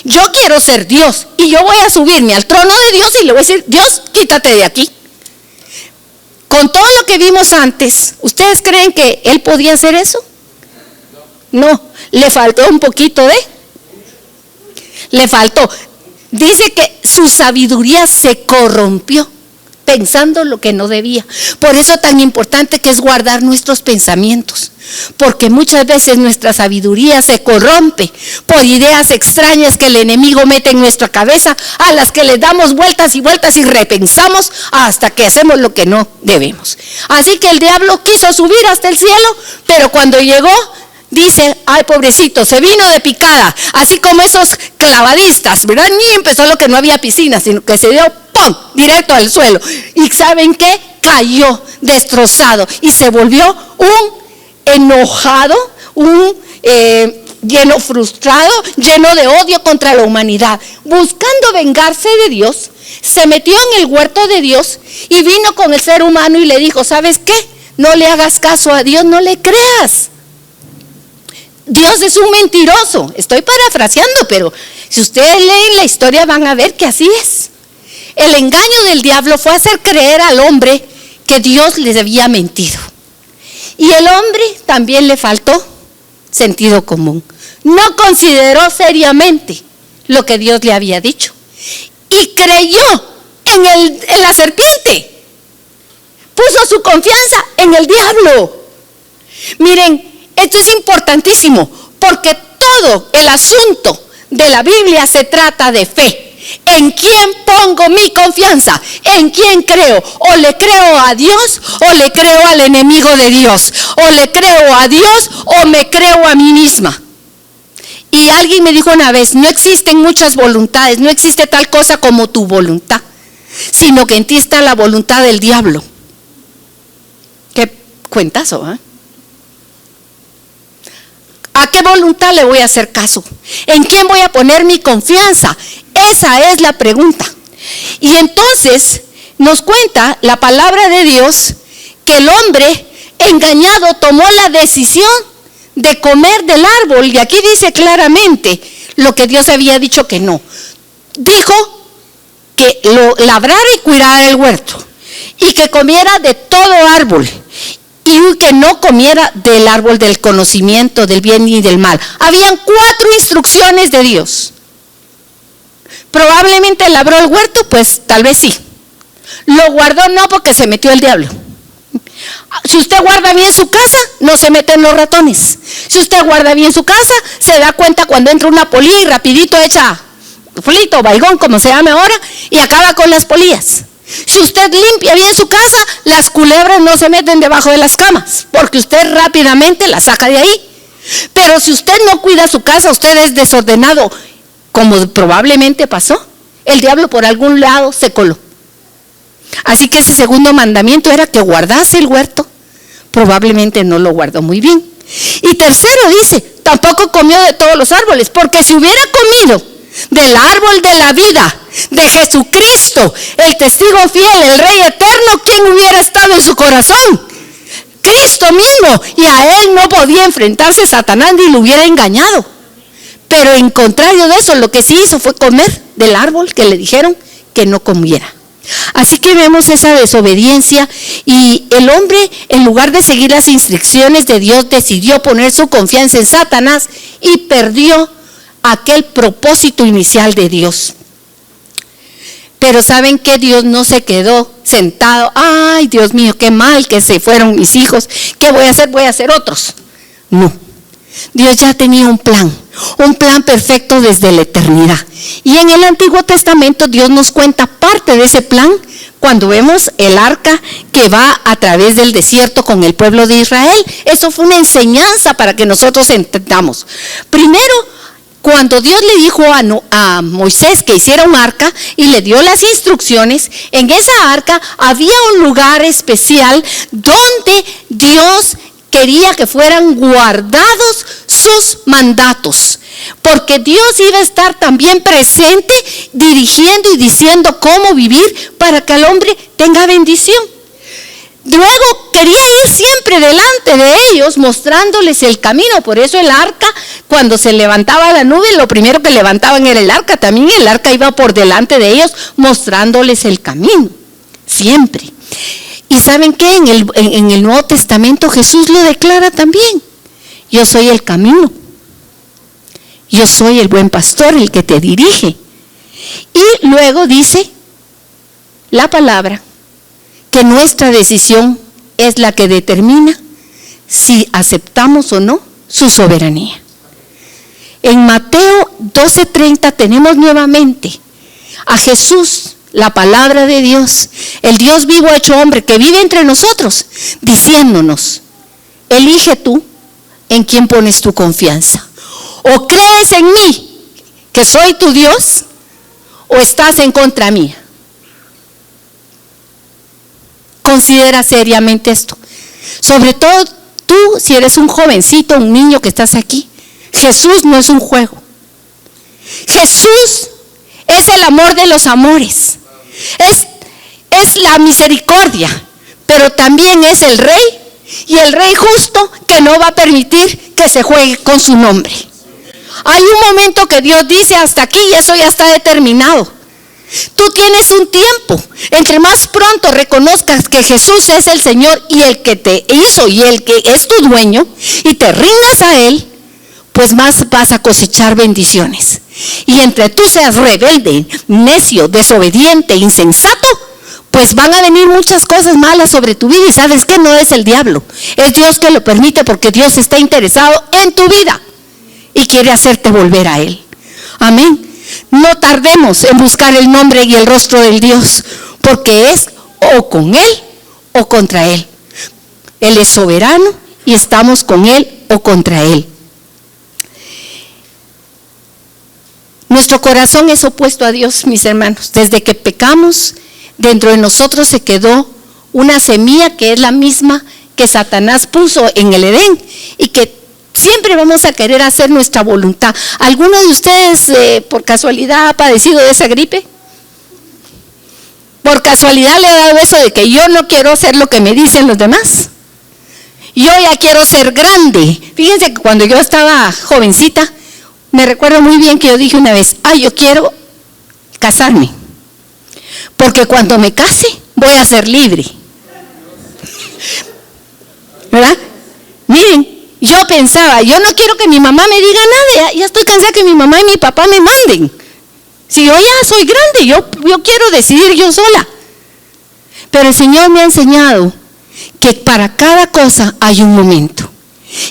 yo quiero ser Dios, y yo voy a subirme al trono de Dios y le voy a decir, Dios, quítate de aquí. Con todo lo que vimos antes, ¿ustedes creen que él podía hacer eso? No, le faltó un poquito le faltó. Dice que su sabiduría se corrompió pensando lo que no debía. Por eso tan importante que es guardar nuestros pensamientos, porque muchas veces nuestra sabiduría se corrompe por ideas extrañas que el enemigo mete en nuestra cabeza, a las que le damos vueltas y vueltas y repensamos hasta que hacemos lo que no debemos. Así que el diablo quiso subir hasta el cielo, pero cuando llegó, dice, ay pobrecito, se vino de picada, así como esos clavadistas, ¿verdad? Ni empezó lo que no había piscina, sino que se dio ¡pum!, directo al suelo. Y ¿saben qué? Cayó destrozado y se volvió un enojado, lleno frustrado, lleno de odio contra la humanidad, buscando vengarse de Dios. Se metió en el huerto de Dios y vino con el ser humano y le dijo, ¿sabes qué? No le hagas caso a Dios, no le creas. Dios es un mentiroso. Estoy parafraseando, pero si ustedes leen la historia van a ver que así es. El engaño del diablo fue hacer creer al hombre que Dios les había mentido. Y el hombre también le faltó sentido común. No consideró seriamente lo que Dios le había dicho. Y creyó en la serpiente. Puso su confianza en el diablo. Miren, esto es importantísimo, porque todo el asunto de la Biblia se trata de fe. ¿En quién pongo mi confianza? ¿En quién creo? O le creo a Dios o le creo al enemigo de Dios. O le creo a Dios o me creo a mí misma. Y alguien me dijo una vez, no existen muchas voluntades, no existe tal cosa como tu voluntad, sino que en ti está la voluntad del diablo. Qué cuentazo, ¿eh? ¿A qué voluntad le voy a hacer caso? ¿En quién voy a poner mi confianza? Esa es la pregunta. Y entonces nos cuenta la palabra de Dios que el hombre engañado tomó la decisión de comer del árbol, y aquí dice claramente lo que Dios había dicho que no. Dijo que lo labrara y cuidara el huerto, y que comiera de todo árbol, y que no comiera del árbol del conocimiento del bien y del mal. Habían 4 instrucciones de Dios. Probablemente labró el huerto, pues tal vez sí. Lo guardó no, porque se metió el diablo. Si usted guarda bien su casa, no se meten los ratones. Si usted guarda bien su casa, se da cuenta cuando entra una polilla y rapidito echa flito, baigón, como se llame ahora, y acaba con las polillas. Si usted limpia bien su casa, las culebras no se meten debajo de las camas, porque usted rápidamente las saca de ahí. Pero si usted no cuida su casa, usted es desordenado, como probablemente pasó. El diablo por algún lado se coló. Así que ese segundo mandamiento era que guardase el huerto. Probablemente no lo guardó muy bien. Y tercero dice, tampoco comió de todos los árboles, porque si hubiera comido del árbol de la vida, de Jesucristo, el testigo fiel, el Rey eterno, ¿quién hubiera estado en su corazón? Cristo mismo. Y a él no podía enfrentarse Satanás ni lo hubiera engañado. Pero en contrario de eso, lo que sí hizo fue comer del árbol que le dijeron que no comiera. Así que vemos esa desobediencia, y el hombre, en lugar de seguir las instrucciones de Dios, decidió poner su confianza en Satanás y perdió aquel propósito inicial de Dios. Pero ¿saben qué? Dios no se quedó sentado, ay Dios mío, qué mal que se fueron mis hijos, ¿qué voy a hacer? Voy a hacer otros. No, Dios ya tenía un plan perfecto desde la eternidad. Y en el Antiguo Testamento Dios nos cuenta parte de ese plan cuando vemos el arca que va a través del desierto con el pueblo de Israel. Eso fue una enseñanza para que nosotros entendamos. Primero, cuando Dios le dijo a Moisés que hiciera un arca y le dio las instrucciones, en esa arca había un lugar especial donde Dios quería que fueran guardados sus mandatos, porque Dios iba a estar también presente, dirigiendo y diciendo cómo vivir para que el hombre tenga bendición. Luego quería ir siempre delante de ellos, mostrándoles el camino. Por eso el arca, cuando se levantaba la nube, lo primero que levantaban era el arca. También el arca iba por delante de ellos, mostrándoles el camino, siempre. Y ¿saben qué? En el Nuevo Testamento Jesús lo declara también. Yo soy el camino. Yo soy el buen pastor, el que te dirige. Y luego dice la palabra que nuestra decisión es la que determina si aceptamos o no su soberanía. En Mateo 12:30 tenemos nuevamente a Jesús, la palabra de Dios, el Dios vivo hecho hombre que vive entre nosotros, diciéndonos: elige tú en quién pones tu confianza. O crees en mí, que soy tu Dios, o estás en contra mía. Considera seriamente esto. Sobre todo tú, si eres un jovencito, un niño que estás aquí. Jesús no es un juego. Jesús es el amor de los amores. Es la misericordia, pero también es el Rey, y el Rey justo que no va a permitir que se juegue con su nombre. Hay un momento que Dios dice: hasta aquí, y eso ya está determinado. Tú tienes un tiempo. Entre más pronto reconozcas que Jesús es el Señor y el que te hizo y el que es tu dueño, y te rindas a Él, pues más vas a cosechar bendiciones. Y entre tú seas rebelde, necio, desobediente, insensato, pues van a venir muchas cosas malas sobre tu vida. Y sabes que no es el diablo, es Dios que lo permite, porque Dios está interesado en tu vida y quiere hacerte volver a Él. Amén. No tardemos en buscar el nombre y el rostro del Dios, porque es o con Él o contra Él. Él es soberano y estamos con Él o contra Él. Nuestro corazón es opuesto a Dios, mis hermanos. Desde que pecamos, dentro de nosotros se quedó una semilla que es la misma que Satanás puso en el Edén, y que siempre vamos a querer hacer nuestra voluntad. ¿Alguno de ustedes por casualidad ha padecido de esa gripe? ¿Por casualidad le ha dado eso de que yo no quiero hacer lo que me dicen los demás? Yo ya quiero ser grande. Fíjense que cuando yo estaba jovencita, me recuerdo muy bien que yo dije una vez: yo quiero casarme, porque cuando me case voy a ser libre. ¿Verdad? Miren, yo pensaba: yo no quiero que mi mamá me diga nada, ya estoy cansada que mi mamá y mi papá me manden. Si yo ya soy grande, yo quiero decidir yo sola. Pero el Señor me ha enseñado que para cada cosa hay un momento,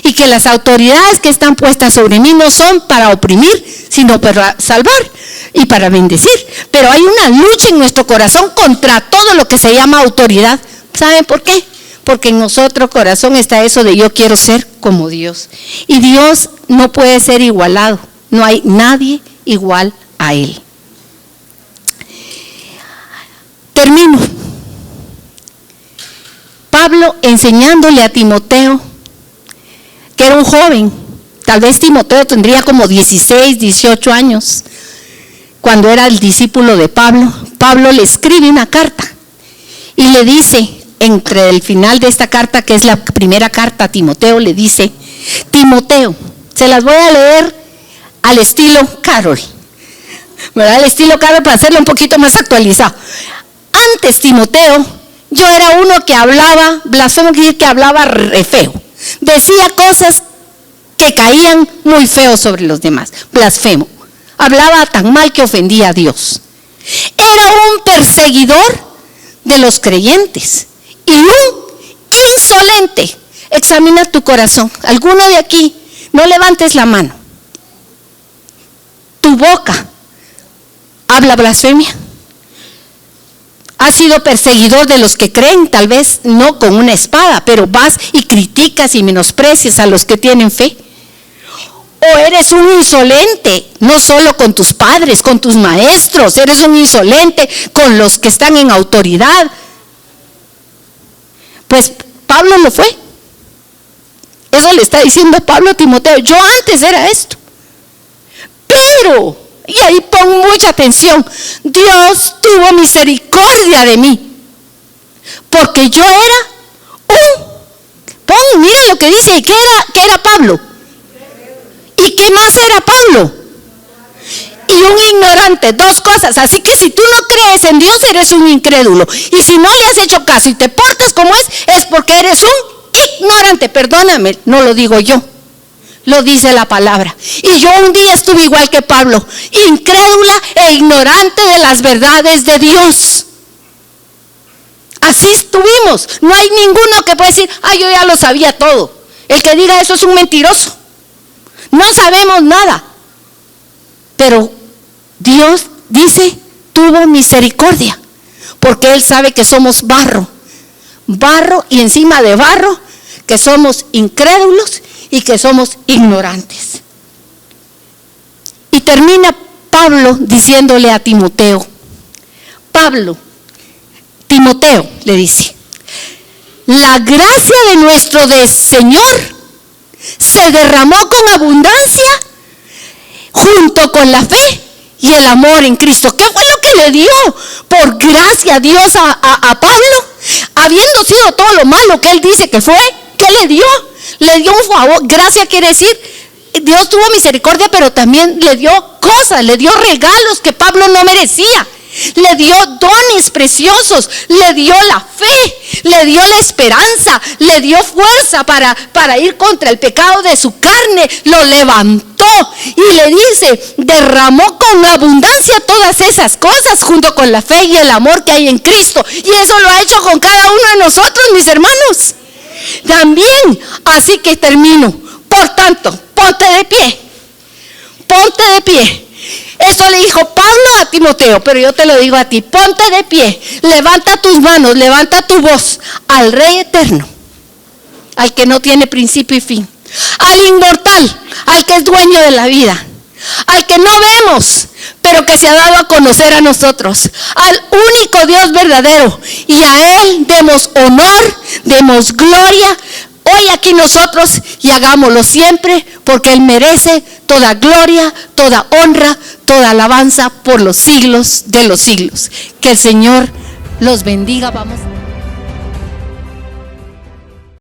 y que las autoridades que están puestas sobre mí no son para oprimir, sino para salvar y para bendecir. Pero hay una lucha en nuestro corazón contra todo lo que se llama autoridad. ¿Saben por qué? Porque en nuestro corazón está eso de yo quiero ser como Dios. Y Dios no puede ser igualado. No hay nadie igual a Él. Termino. Pablo enseñándole a Timoteo, que era un joven. Tal vez Timoteo tendría como 16, 18 años, cuando era el discípulo de Pablo. Pablo le escribe una carta y le dice, entre el final de esta carta, que es la primera carta a Timoteo, le dice: Timoteo, se las voy a leer al estilo Carol, ¿verdad? Al estilo Carol, para hacerlo un poquito más actualizado. Antes, Timoteo, yo era uno que hablaba blasfemo, que hablaba re feo, decía cosas que caían muy feo sobre los demás, blasfemo, hablaba tan mal que ofendía a Dios, era un perseguidor de los creyentes y un insolente. Examina tu corazón. ¿Alguno de aquí? No levantes la mano. ¿Tu boca habla blasfemia? ¿Has sido perseguidor de los que creen? Tal vez no con una espada, pero vas y criticas y menosprecias a los que tienen fe. ¿O eres un insolente, no solo con tus padres, con tus maestros? Eres un insolente con los que están en autoridad. Pues Pablo lo fue. Eso le está diciendo Pablo a Timoteo: yo antes era esto, pero, y ahí pon mucha atención, Dios tuvo misericordia de mí, porque yo era mira lo que dice, ¿qué era Pablo? ¿Y qué más era Pablo? Y un ignorante, dos cosas. Así que si tú no crees en Dios, eres un incrédulo. Y si no le has hecho caso y te portas como es porque eres un ignorante. Perdóname, no lo digo yo, lo dice la palabra. Y yo un día estuve igual que Pablo, incrédula e ignorante de las verdades de Dios. Así estuvimos. No hay ninguno que pueda decir, yo ya lo sabía todo. El que diga eso es un mentiroso. No sabemos nada. Pero Dios dice, tuvo misericordia, porque Él sabe que somos barro y encima de barro, que somos incrédulos y que somos ignorantes. Y termina Pablo diciéndole a Timoteo, Timoteo le dice, la gracia de nuestro Señor se derramó con abundancia junto con la fe y el amor en Cristo. ¿Qué fue lo que le dio por gracia a Dios a Pablo? Habiendo sido todo lo malo que él dice que fue, ¿qué le dio? Le dio un favor. Gracia quiere decir, Dios tuvo misericordia, pero también le dio cosas, le dio regalos que Pablo no merecía. Le dio dones preciosos, le dio la fe, le dio la esperanza, le dio fuerza para ir contra el pecado de su carne, lo levantó y le dice, derramó con abundancia todas esas cosas junto con la fe y el amor que hay en Cristo. Y eso lo ha hecho con cada uno de nosotros, mis hermanos. También, así que termino. Por tanto, ponte de pie. Eso le dijo Pablo a Timoteo, pero yo te lo digo a ti, ponte de pie, levanta tus manos, levanta tu voz al Rey eterno, al que no tiene principio y fin, al inmortal, al que es dueño de la vida, al que no vemos, pero que se ha dado a conocer a nosotros, al único Dios verdadero, y a Él demos honor, demos gloria, hoy aquí nosotros, y hagámoslo siempre, porque Él merece toda gloria, toda honra, toda alabanza por los siglos de los siglos. Que el Señor los bendiga. Vamos.